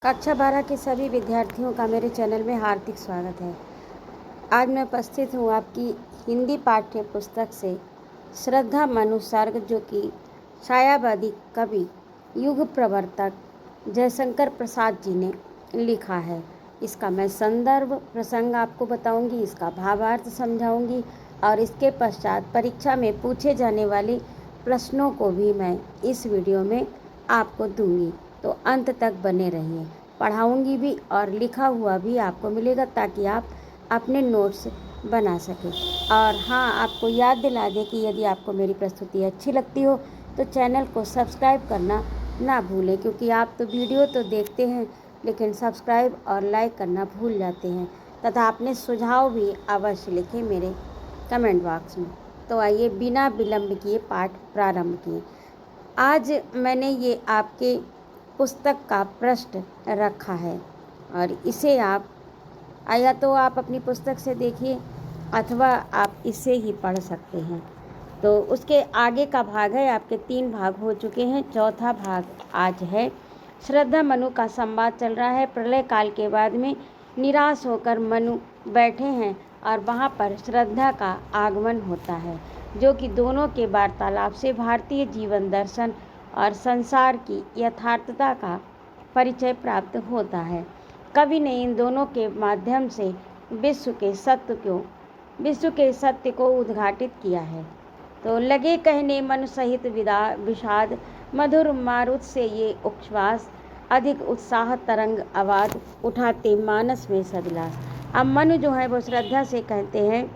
कक्षा 12 के सभी विद्यार्थियों का मेरे चैनल में हार्दिक स्वागत है। आज मैं उपस्थित हूँ आपकी हिंदी पाठ्य पुस्तक से श्रद्धा मनुसर्ग, जो कि छायावादी कवि युग प्रवर्तक जयशंकर प्रसाद जी ने लिखा है। इसका मैं संदर्भ प्रसंग आपको बताऊंगी, इसका भावार्थ समझाऊंगी और इसके पश्चात परीक्षा में पूछे जाने वाले प्रश्नों को भी मैं इस वीडियो में आपको दूंगी। तो अंत तक बने रहिए। पढ़ाऊंगी भी और लिखा हुआ भी आपको मिलेगा ताकि आप अपने नोट्स बना सकें। और हाँ, आपको याद दिला दें कि यदि आपको मेरी प्रस्तुति अच्छी लगती हो तो चैनल को सब्सक्राइब करना ना भूलें, क्योंकि आप तो वीडियो तो देखते हैं लेकिन सब्सक्राइब और लाइक करना भूल जाते हैं। तथा अपने सुझाव भी अवश्य लिखें मेरे कमेंट बॉक्स में। तो आइए बिना विलंब किए पाठ प्रारंभ किए। आज मैंने ये आपके पुस्तक का पृष्ठ रखा है और इसे आप या तो आप अपनी पुस्तक से देखिए अथवा आप इसे ही पढ़ सकते हैं। तो उसके आगे का भाग है, आपके 3 भाग हो चुके हैं, चौथा भाग आज है। श्रद्धा मनु का संवाद चल रहा है। प्रलय काल के बाद में निराश होकर मनु बैठे हैं और वहाँ पर श्रद्धा का आगमन होता है, जो कि दोनों के वार्तालाप से भारतीय जीवन दर्शन और संसार की यथार्थता का परिचय प्राप्त होता है। कवि ने इन दोनों के माध्यम से विश्व के सत्य को उद्घाटित किया है। तो लगे कहने मन सहित विषाद, मधुर मारुत से ये उच्छ्वास, अधिक उत्साह तरंग आवाज, उठाते मानस में सविलास। अब मनु जो है वो श्रद्धा से कहते हैं,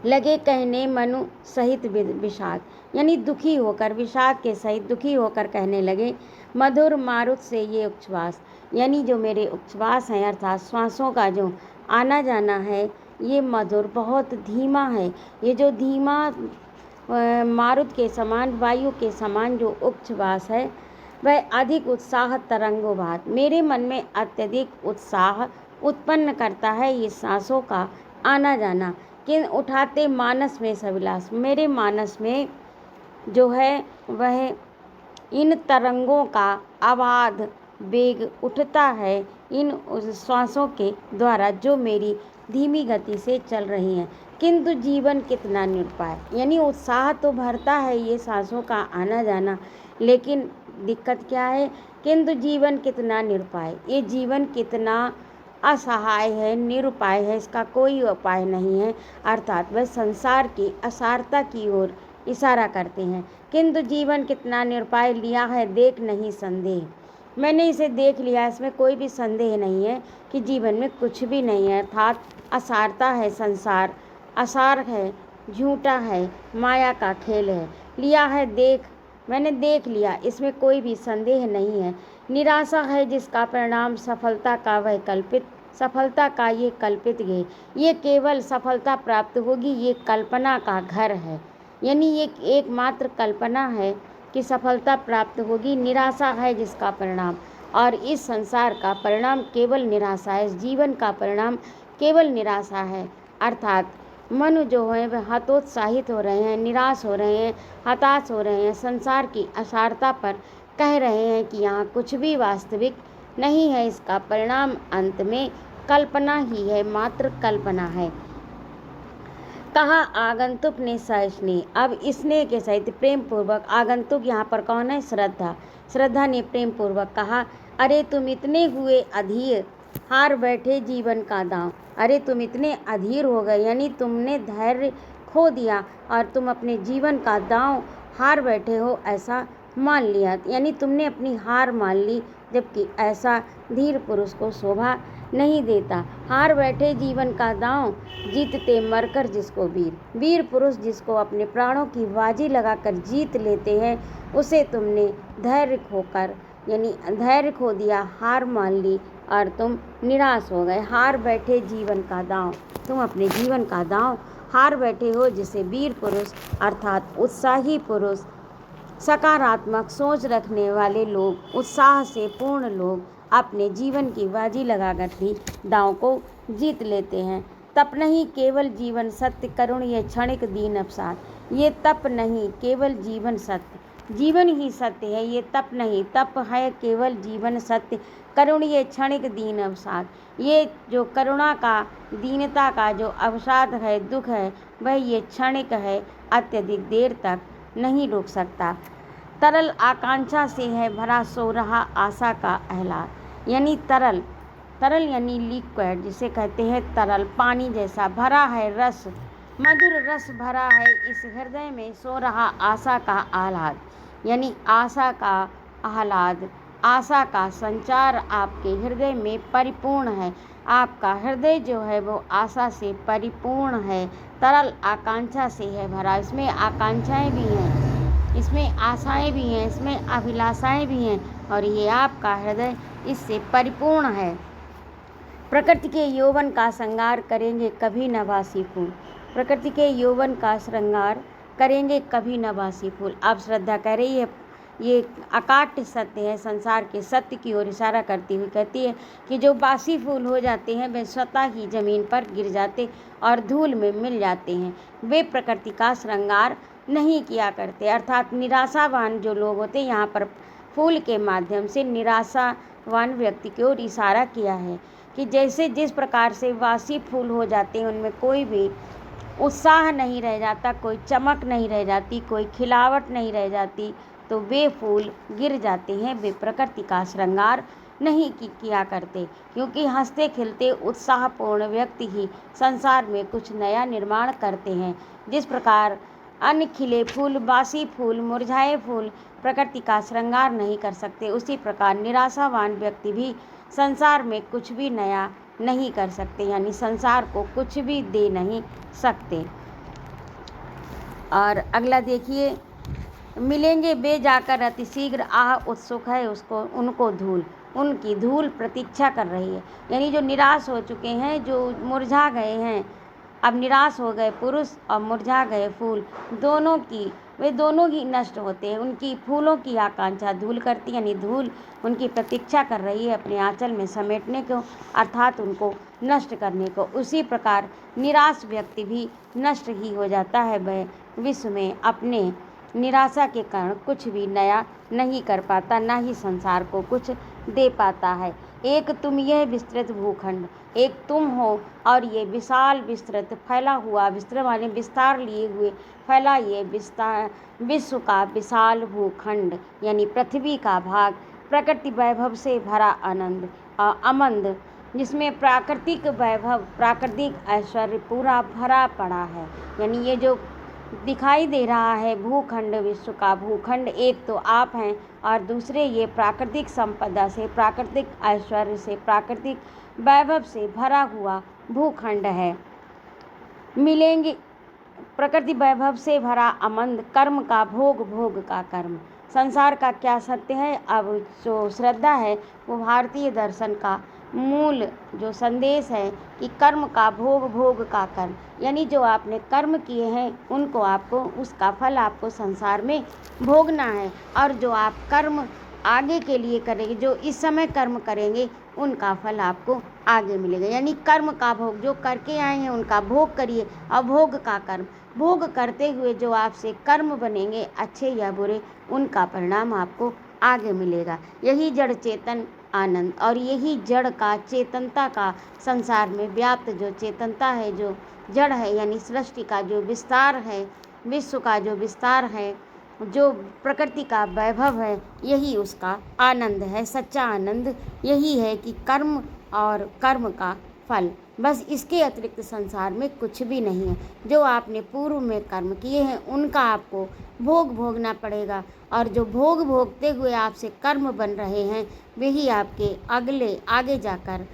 लगे कहने मनु सहित विषाद, यानी दुखी होकर, विषाद के सहित दुखी होकर कहने लगे, मधुर मारुत से ये उच्छ्वास, यानी जो मेरे उच्छ्वास हैं अर्थात श्वासों का जो आना जाना है ये मधुर, बहुत धीमा है। ये जो धीमा मारुत के समान, वायु के समान जो उच्छ्वास है वह अधिक उत्साह तरंगोवाद, मेरे मन में अत्यधिक उत्साह उत्पन्न करता है। ये सांसों का आना जाना कि उठाते मानस में सविलास, मेरे मानस में जो है वह इन तरंगों का आवाज वेग उठता है, इन श्वासों के द्वारा जो मेरी धीमी गति से चल रही हैं। किंतु जीवन कितना निरुपाय, यानी उत्साह तो भरता है ये सांसों का आना जाना, लेकिन दिक्कत क्या है, किंतु जीवन कितना निरुपाय, ये जीवन कितना असहाय है, निरुपाय है, इसका कोई उपाय नहीं है। अर्थात वह संसार की असारता की ओर इशारा करते हैं। किंतु जीवन कितना निरुपाय, लिया है देख नहीं संदेह, मैंने इसे देख लिया, इसमें कोई भी संदेह नहीं है कि जीवन में कुछ भी नहीं है। अर्थात असारता है, संसार असार है, झूठा है, माया का खेल है। लिया है देख, मैंने देख लिया, इसमें कोई भी संदेह नहीं है। निराशा है जिसका परिणाम सफलता का वह कल्पित, सफलता का ये कल्पित गे, ये केवल सफलता प्राप्त होगी, ये कल्पना का घर है, यानी ये एकमात्र कल्पना है कि सफलता प्राप्त होगी। निराशा है जिसका परिणाम, और इस संसार का परिणाम केवल निराशा है, इस जीवन का परिणाम केवल निराशा है। अर्थात मनु जो है वह हतोत्साहित हो रहे हैं, निराश हो रहे हैं, हताश हो रहे हैं, संसार की असारता पर कह रहे हैं कि यहाँ कुछ भी वास्तविक नहीं है, इसका परिणाम अंत में कल्पना ही है, मात्र कल्पना है। कहा आगंतुक ने सस्नेह, अब स्नेह के सहित प्रेम पूर्वक, आगंतुक यहाँ पर कौन है, श्रद्धा, श्रद्धा ने प्रेम पूर्वक कहा, अरे तुम इतने हुए अधीर, हार बैठे जीवन का दांव, अरे तुम इतने अधीर हो गए, यानी तुमने धैर्य खो दिया और तुम अपने जीवन का दांव हार बैठे हो, ऐसा मान लिया, यानी तुमने अपनी हार मान ली, जबकि ऐसा धीर पुरुष को शोभा नहीं देता। हार बैठे जीवन का दांव, जीतते मरकर जिसको वीर, वीर पुरुष जिसको अपने प्राणों की बाजी लगाकर जीत लेते हैं, उसे तुमने धैर्य खोकर, यानी धैर्य खो दिया, हार मान ली और तुम निराश हो गए। हार बैठे जीवन का दांव, तुम अपने जीवन का दांव हार बैठे हो, जिसे वीर पुरुष अर्थात उत्साही पुरुष, सकारात्मक सोच रखने वाले लोग, उत्साह से पूर्ण लोग अपने जीवन की बाजी लगाकर भी दांव को जीत लेते हैं। तप नहीं केवल जीवन सत्य, करुण ये क्षणिक दीन अवसाद, ये तप नहीं केवल जीवन सत्य, जीवन ही सत्य है, ये तप नहीं। तप है केवल जीवन सत्य। करुण ये क्षणिक दीन अवसाद। ये जो करुणा का, दीनता का जो अवसाद है, दुख है, वह ये क्षणिक है, अत्यधिक देर तक नहीं रुक सकता। तरल आकांक्षा से है भरा सो रहा आशा का आह्लाद। यानी तरल, तरल यानी लिक्विड जिसे कहते हैं तरल, पानी जैसा भरा है रस, मधुर रस भरा है इस हृदय में सो रहा आशा का आह्लाद। यानी आशा का आह्लाद, आशा का संचार आपके हृदय में परिपूर्ण है। आपका हृदय जो है वो आशा से परिपूर्ण है, तरल आकांक्षा से है भरा। इसमें आकांक्षाएं भी हैं, इसमें आशाएं भी हैं, इसमें अभिलाषाएं भी हैं, और ये आपका हृदय इससे परिपूर्ण है। प्रकृति के यौवन का श्रृंगार करेंगे कभी न बासी फूल। प्रकृति के यौवन का श्रृंगार करेंगे कभी न बासी फूल। आप श्रद्धा कह रही है, ये अकाट्य सत्य है, संसार के सत्य की ओर इशारा करती हुई कहती है कि जो बासी फूल हो जाते हैं वे स्वतः ही जमीन पर गिर जाते और धूल में मिल जाते हैं। वे प्रकृति का श्रृंगार नहीं किया करते। अर्थात निराशावान जो लोग होते हैं, यहाँ पर फूल के माध्यम से निराशावान व्यक्ति की ओर इशारा किया है कि जैसे जिस प्रकार से बासी फूल हो जाते हैं, उनमें कोई भी उत्साह नहीं रह जाता, कोई चमक नहीं रह जाती, कोई खिलावट नहीं रह जाती, तो वे फूल गिर जाते हैं। वे प्रकृति का श्रृंगार नहीं किया करते, क्योंकि हंसते खिलते उत्साहपूर्ण व्यक्ति ही संसार में कुछ नया निर्माण करते हैं। जिस प्रकार अन्य खिले फूल, बासी फूल, मुरझाए फूल प्रकृति का श्रृंगार नहीं कर सकते, उसी प्रकार निराशावान व्यक्ति भी संसार में कुछ भी नया नहीं कर सकते, यानी संसार को कुछ भी दे नहीं सकते। और अगला देखिए, मिलेंगे बे जाकर अतिशीघ्र आह उत्सुक है उसको उनको धूल, उनकी धूल प्रतीक्षा कर रही है। यानी जो निराश हो चुके हैं, जो मुरझा गए हैं, अब निराश हो गए पुरुष और मुरझा गए फूल, दोनों की, वे दोनों ही नष्ट होते हैं। उनकी फूलों की आकांक्षा धूल करती, यानी धूल उनकी प्रतीक्षा कर रही है अपने आंचल में समेटने को, अर्थात उनको नष्ट करने को। उसी प्रकार निराश व्यक्ति भी नष्ट ही हो जाता है। वह विश्व में अपने निराशा के कारण कुछ भी नया नहीं कर पाता, ना ही संसार को कुछ दे पाता है। एक तुम यह विस्तृत भूखंड, एक तुम हो और ये विशाल विस्तृत फैला हुआ, विस्तृत माने विस्तार लिए हुए फैला ये विस्तार विश्व का विशाल भूखंड, यानी पृथ्वी का भाग, प्रकृति वैभव से भरा आनंद अमंद, जिसमें प्राकृतिक वैभव, प्राकृतिक ऐश्वर्य पूरा भरा पड़ा है। यानी ये जो दिखाई दे रहा है भूखंड, विश्व का भूखंड, एक तो आप हैं और दूसरे ये प्राकृतिक संपदा से, प्राकृतिक ऐश्वर्य से, प्राकृतिक वैभव से भरा हुआ भूखंड है। मिलेंगे प्रकृति वैभव से भरा अमंद, कर्म का भोग, भोग का कर्म। संसार का क्या सत्य है? अब जो श्रद्धा है वो भारतीय दर्शन का मूल जो संदेश है कि कर्म का भोग, भोग का कर्म, यानी जो आपने कर्म किए हैं उनको आपको, उसका फल आपको संसार में भोगना है। और जो आप कर्म आगे के लिए करेंगे, जो इस समय कर्म करेंगे, उनका फल आपको आगे मिलेगा। यानी कर्म का भोग, जो करके आए हैं उनका भोग करिए, और भोग का कर्म, भोग करते हुए जो आपसे कर्म बनेंगे अच्छे या बुरे, उनका परिणाम आपको आगे मिलेगा। यही जड़ चेतन आनंद, और यही जड़ का, चेतनता का, संसार में व्याप्त जो चेतनता है, जो जड़ है, यानी सृष्टि का जो विस्तार है, विश्व का जो विस्तार है, जो प्रकृति का वैभव है, यही उसका आनंद है। सच्चा आनंद यही है कि कर्म और कर्म का फल, बस इसके अतिरिक्त संसार में कुछ भी नहीं है। जो आपने पूर्व में कर्म किए हैं उनका आपको भोग भोगना पड़ेगा, और जो भोग भोगते हुए आपसे कर्म बन रहे हैं वही आपके आगे जाकर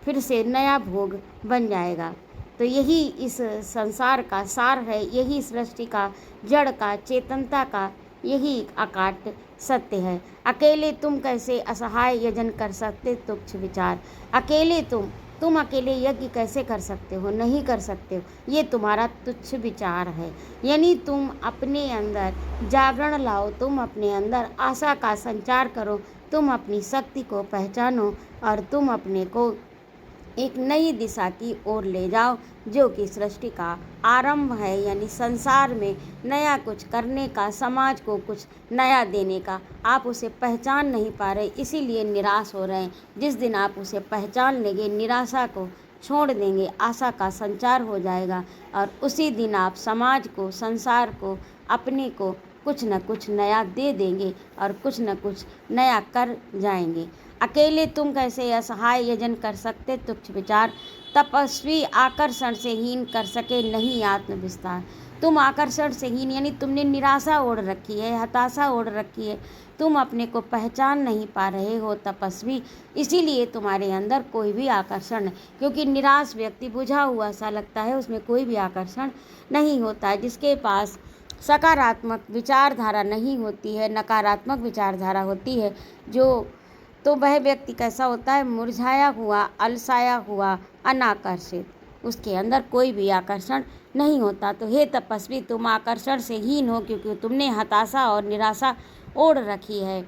फिर से नया भोग बन जाएगा। तो यही इस संसार का सार है, यही सृष्टि का, जड़ का, चेतनता का यही अकाट्य सत्य है। अकेले तुम कैसे असहाय यजन कर सकते तुच्छ विचार। अकेले तुम अकेले यज्ञ कैसे कर सकते हो? नहीं कर सकते हो, ये तुम्हारा तुच्छ विचार है। यानी तुम अपने अंदर जागरण लाओ, तुम अपने अंदर आशा का संचार करो, तुम अपनी शक्ति को पहचानो, और तुम अपने को एक नई दिशा की ओर ले जाओ, जो कि सृष्टि का आरंभ है, यानी संसार में नया कुछ करने का, समाज को कुछ नया देने का। आप उसे पहचान नहीं पा रहे, इसीलिए निराश हो रहे हैं। जिस दिन आप उसे पहचान लेंगे, निराशा को छोड़ देंगे, आशा का संचार हो जाएगा और उसी दिन आप समाज को, संसार को, अपने को कुछ न कुछ नया दे देंगे और कुछ न कुछ नया कर जाएंगे। अकेले तुम कैसे असहाय यजन कर सकते, तुच्छ विचार तपस्वी आकर्षण से हीन कर सके नहीं आत्म विस्तार। तुम आकर्षण से हीन, यानी तुमने निराशा ओढ़ रखी है, हताशा ओढ़ रखी है, तुम अपने को पहचान नहीं पा रहे हो तपस्वी, इसीलिए तुम्हारे अंदर कोई भी आकर्षण नहीं। क्योंकि निराश व्यक्ति बुझा हुआ सा लगता है, उसमें कोई भी आकर्षण नहीं होता है। जिसके पास सकारात्मक विचारधारा नहीं होती है, नकारात्मक विचारधारा होती है, तो वह व्यक्ति कैसा होता है, मुरझाया हुआ, अलसाया हुआ, अनाकर्षित, उसके अंदर कोई भी आकर्षण नहीं होता। तो हे तपस्वी, तुम आकर्षण से हीन हो, क्योंकि तुमने हताशा और निराशा ओढ़ रखी है।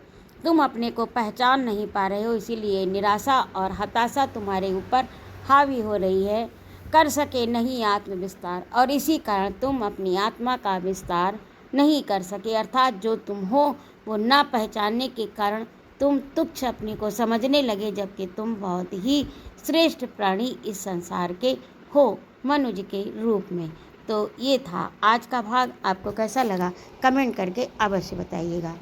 तुम अपने को पहचान नहीं पा रहे हो, इसीलिए निराशा और हताशा तुम्हारे ऊपर हावी हो रही है। कर सके नहीं आत्म विस्तार, और इसी कारण तुम अपनी आत्मा का विस्तार नहीं कर सके। अर्थात जो तुम हो वो ना पहचानने के कारण तुम तुच्छ अपने को समझने लगे, जबकि तुम बहुत ही श्रेष्ठ प्राणी इस संसार के हो, मनुष्य के रूप में। तो ये था आज का भाग। आपको कैसा लगा कमेंट करके अवश्य बताइएगा।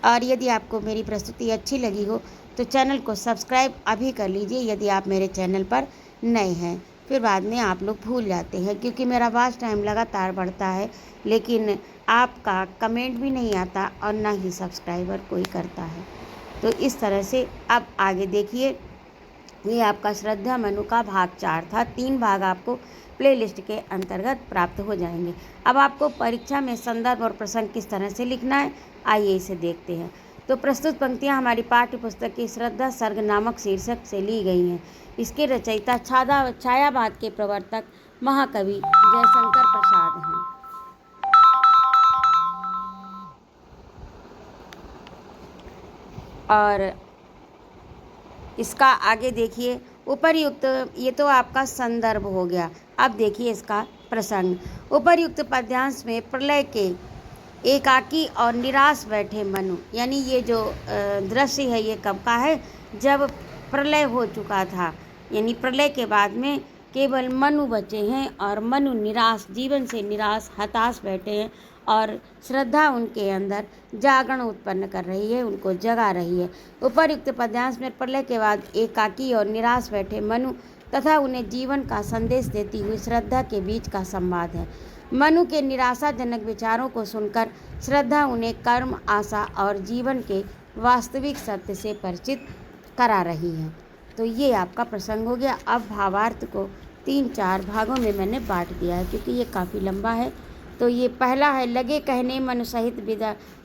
और यदि आपको मेरी प्रस्तुति अच्छी लगी हो तो चैनल को सब्सक्राइब अभी कर लीजिए, यदि आप मेरे चैनल पर नए हैं। फिर बाद में आप लोग भूल जाते हैं, क्योंकि मेरा वॉच टाइम लगातार बढ़ता है, लेकिन आपका कमेंट भी नहीं आता और ना ही सब्सक्राइबर कोई करता है। तो इस तरह से अब आगे देखिए, ये आपका श्रद्धा मनु का भाग 4 था। 3 भाग आपको प्लेलिस्ट के अंतर्गत प्राप्त हो जाएंगे। अब आपको परीक्षा में संदर्भ और प्रसंग किस तरह से लिखना है, आइए इसे देखते हैं। तो प्रस्तुत पंक्तियां हमारी पाठ्य पुस्तक की श्रद्धा सर्ग नामक शीर्षक से ली गई हैं। इसके रचयिता छायावाद के प्रवर्तक महाकवि जयशंकर प्रसाद हैं। और इसका आगे देखिए, उपर्युक्त, ये तो आपका संदर्भ हो गया। अब देखिए इसका प्रसंग। उपर्युक्त पद्यांश में प्रलय के एकाकी और निराश बैठे मनु, यानी ये जो दृश्य है ये कब का है, जब प्रलय हो चुका था, यानी प्रलय के बाद में केवल मनु बचे हैं और मनु निराश, जीवन से निराश, हताश बैठे हैं और श्रद्धा उनके अंदर जागरण उत्पन्न कर रही है, उनको जगा रही है। उपर्युक्त पद्यांश में प्रलय के बाद एकाकी और निराश बैठे मनु तथा उन्हें जीवन का संदेश देती हुई श्रद्धा के बीच का संवाद है। मनु के निराशाजनक विचारों को सुनकर श्रद्धा उन्हें कर्म, आशा और जीवन के वास्तविक सत्य से परिचित करा रही है। तो ये आपका प्रसंग हो गया। अब भावार्थ को 3-4 भागों में मैंने बांट दिया है, क्योंकि ये काफ़ी लंबा है। तो ये पहला है, लगे कहने मनु सहित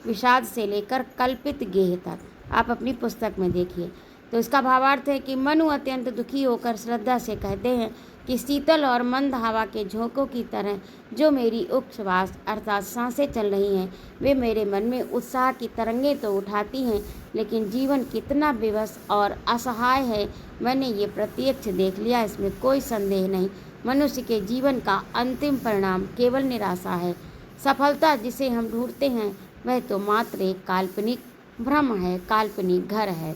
विषाद से लेकर कल्पित गेह तक। आप अपनी पुस्तक में देखिए। तो इसका भावार्थ है कि मनु अत्यंत दुखी होकर श्रद्धा से कहते हैं कि शीतल और मंद हवा के झोंकों की तरह जो मेरी उच्छ्वास अर्थात सांसें चल रही हैं, वे मेरे मन में उत्साह की तरंगें तो उठाती हैं, लेकिन जीवन कितना विवश और असहाय है मैंने ये प्रत्यक्ष देख लिया, इसमें कोई संदेह नहीं। मनुष्य के जीवन का अंतिम परिणाम केवल निराशा है। सफलता जिसे हम ढूंढते हैं वह तो मात्र एक काल्पनिक भ्रम है, काल्पनिक घर है।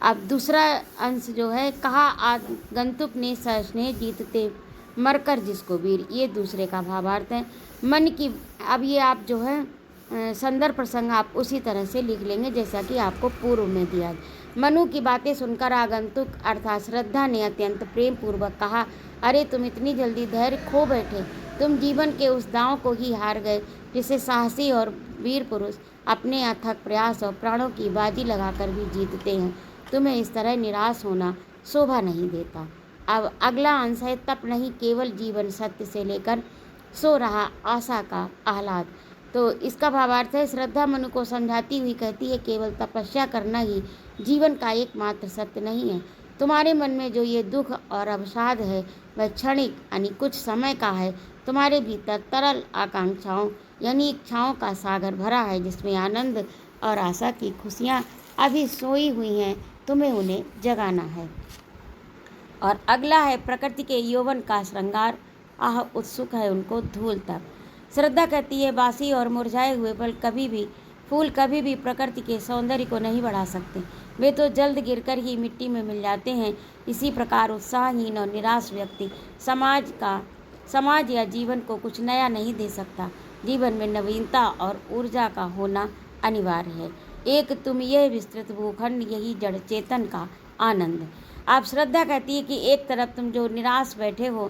अब दूसरा अंश जो है, कहा आगंतुक ने सस्नेह जीतते मरकर जिसको वीर, ये दूसरे का भावार्थ है। मन की, अब ये आप जो है संदर्भ प्रसंग आप उसी तरह से लिख लेंगे जैसा कि आपको पूर्व में दिया। मनु की बातें सुनकर आगंतुक अर्थात श्रद्धा ने अत्यंत प्रेम पूर्वक कहा, अरे तुम इतनी जल्दी धैर्य खो बैठे, तुम जीवन के उस दांव को ही हार गए जिसे साहसी और वीर पुरुष अपने अथक प्रयास और प्राणों की बाजी लगाकर भी जीतते हैं। तुम्हें इस तरह निराश होना शोभा नहीं देता। अब अगला अंश है, तप नहीं केवल जीवन सत्य से लेकर सो रहा आशा का आह्लाद। तो इसका भावार्थ है, श्रद्धा मनु को समझाती हुई कहती है, केवल तपस्या करना ही जीवन का एकमात्र सत्य नहीं है। तुम्हारे मन में जो ये दुख और अवसाद है वह क्षणिक यानी कुछ समय का है। तुम्हारे भीतर तरल आकांक्षाओं यानी इच्छाओं का सागर भरा है, जिसमें आनंद और आशा की खुशियाँ अभी सोई हुई हैं, तुम्हें उन्हें जगाना है। और अगला है प्रकृति के यौवन का श्रृंगार, आह उत्सुक है उनको धूल तक। श्रद्धा कहती है बासी और मुरझाए हुए फूल कभी भी प्रकृति के सौंदर्य को नहीं बढ़ा सकते, वे तो जल्द गिरकर ही मिट्टी में मिल जाते हैं। इसी प्रकार उत्साहहीन और निराश व्यक्ति समाज या जीवन को कुछ नया नहीं दे सकता। जीवन में नवीनता और ऊर्जा का होना अनिवार्य है। एक तुम यह विस्तृत भूखंड, यही जड़ चेतन का आनंद। आप श्रद्धा कहती है कि एक तरफ तुम जो निराश बैठे हो,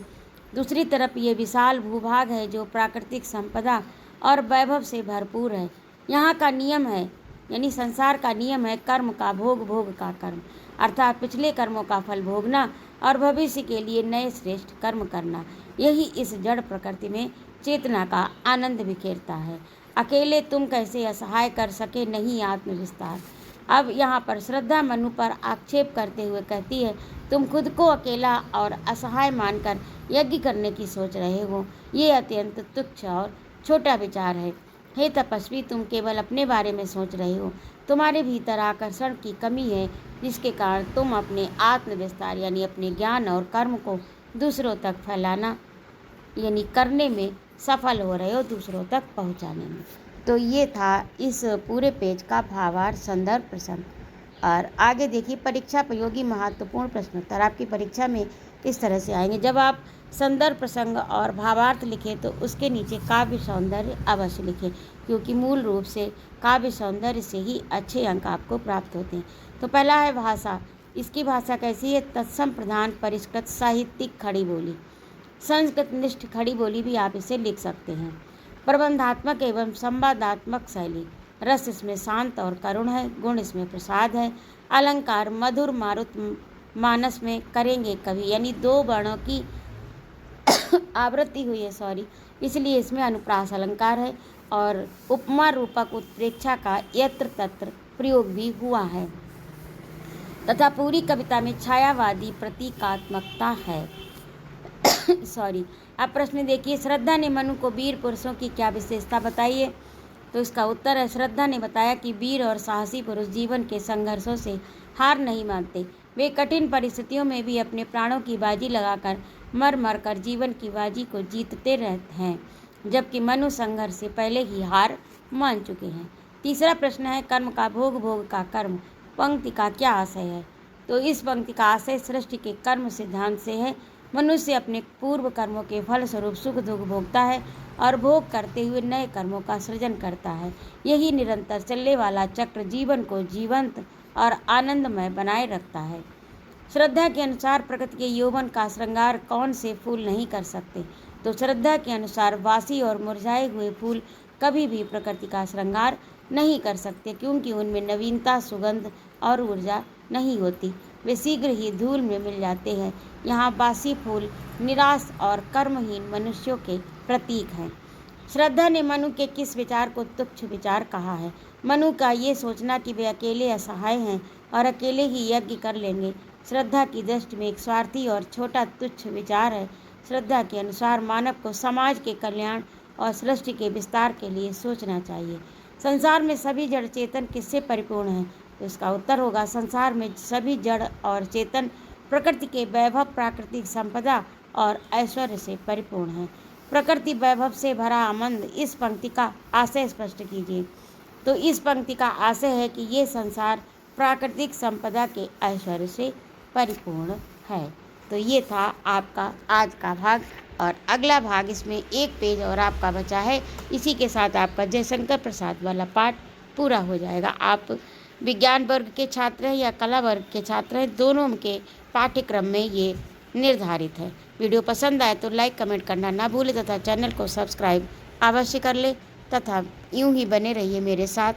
दूसरी तरफ ये विशाल भूभाग है जो प्राकृतिक संपदा और वैभव से भरपूर है। यहाँ का नियम है, यानी संसार का नियम है, कर्म का भोग, भोग का कर्म, अर्थात पिछले कर्मों का फल भोगना और भविष्य के लिए नए श्रेष्ठ कर्म करना। यही इस जड़ प्रकृति में चेतना का आनंद बिखेरता है। अकेले तुम कैसे असहाय कर सके नहीं आत्मविस्तार। अब यहाँ पर श्रद्धा मनु पर आक्षेप करते हुए कहती है, तुम खुद को अकेला और असहाय मानकर यज्ञ करने की सोच रहे हो, ये अत्यंत तुच्छ और छोटा विचार है। हे तपस्वी, तुम केवल अपने बारे में सोच रहे हो। तुम्हारे भीतर आकर्षण की कमी है, जिसके कारण तुम अपने आत्मविस्तार यानी अपने ज्ञान और कर्म को दूसरों तक फैलाना यानी करने में सफल हो रहे हो, दूसरों तक पहुंचाने में। तो ये था इस पूरे पेज का भावार्थ, संदर्भ, प्रसंग। और आगे देखिए, परीक्षा उपयोगी महत्वपूर्ण प्रश्नोत्तर आपकी परीक्षा में इस तरह से आएंगे। जब आप संदर्भ, प्रसंग और भावार्थ लिखें तो उसके नीचे काव्य सौंदर्य अवश्य लिखें, क्योंकि मूल रूप से काव्य सौंदर्य से ही अच्छे अंक आपको प्राप्त होते हैं। तो पहला है भाषा। इसकी भाषा कैसी है? तत्सम प्रधान परिष्कृत साहित्यिक खड़ी बोली, संस्कृत निष्ठ खड़ी बोली भी आप इसे लिख सकते हैं। प्रबंधात्मक एवं संवादात्मक शैली, रस इसमें शांत और करुण है, गुण इसमें प्रसाद है। अलंकार मधुर मारुत मानस में करेंगे कवि, यानी 2 वर्णों की आवृत्ति हुई है इसलिए इसमें अनुप्रास अलंकार है। और उपमा रूपक उत्प्रेक्षा का यत्र तत्र प्रयोग भी हुआ है तथा पूरी कविता में छायावादी प्रतीकात्मकता है। अब प्रश्न देखिए, श्रद्धा ने मनु को वीर पुरुषों की क्या विशेषता बताई है? तो इसका उत्तर है, श्रद्धा ने बताया कि वीर और साहसी पुरुष जीवन के संघर्षों से हार नहीं मानते। वे कठिन परिस्थितियों में भी अपने प्राणों की बाजी लगाकर मर मर कर जीवन की बाजी को जीतते रहते हैं, जबकि मनु संघर्ष से पहले ही हार मान चुके हैं। तीसरा प्रश्न है, कर्म का भोग, भोग का कर्म पंक्ति का क्या आशय है? तो इस पंक्ति का आशय सृष्टि के कर्म सिद्धांत से है। मनुष्य अपने पूर्व कर्मों के फलस्वरूप सुख दुख भोगता है और भोग करते हुए नए कर्मों का सृजन करता है। यही निरंतर चलने वाला चक्र जीवन को जीवंत और आनंदमय बनाए रखता है। श्रद्धा के अनुसार प्रकृति के यौवन का श्रृंगार कौन से फूल नहीं कर सकते? तो श्रद्धा के अनुसार वासी और मुरझाए हुए फूल कभी भी प्रकृति का श्रृंगार नहीं कर सकते, क्योंकि उनमें नवीनता, सुगंध और ऊर्जा नहीं होती, वे शीघ्र ही धूल में मिल जाते हैं। यहाँ बासी फूल निराश और कर्महीन मनुष्यों के प्रतीक हैं। श्रद्धा ने मनु के किस विचार को तुच्छ विचार कहा है? मनु का ये सोचना कि वे अकेले असहाय हैं और अकेले ही यज्ञ कर लेंगे, श्रद्धा की दृष्टि में एक स्वार्थी और छोटा तुच्छ विचार है। श्रद्धा के अनुसार मानव को समाज के कल्याण और सृष्टि के विस्तार के लिए सोचना चाहिए। संसार में सभी जड़ चेतन किससे परिपूर्ण हैं? तो इसका उत्तर होगा, संसार में सभी जड़ और चेतन प्रकृति के वैभव, प्राकृतिक संपदा और ऐश्वर्य से परिपूर्ण है। प्रकृति वैभव से भरा आनंद, इस पंक्ति का आशय स्पष्ट कीजिए। तो इस पंक्ति का आशय है कि ये संसार प्राकृतिक संपदा के ऐश्वर्य से परिपूर्ण है। तो ये था आपका आज का भाग, और अगला भाग इसमें 1 पेज और आपका बचा है। इसी के साथ आपका जयशंकर प्रसाद वाला पाठ पूरा हो जाएगा। आप विज्ञान वर्ग के छात्र हैं या कला वर्ग के छात्र हैं, दोनों के पाठ्यक्रम में ये निर्धारित है। वीडियो पसंद आए तो लाइक कमेंट करना ना भूलें तथा चैनल को सब्सक्राइब अवश्य कर लें तथा यूं ही बने रहिए मेरे साथ।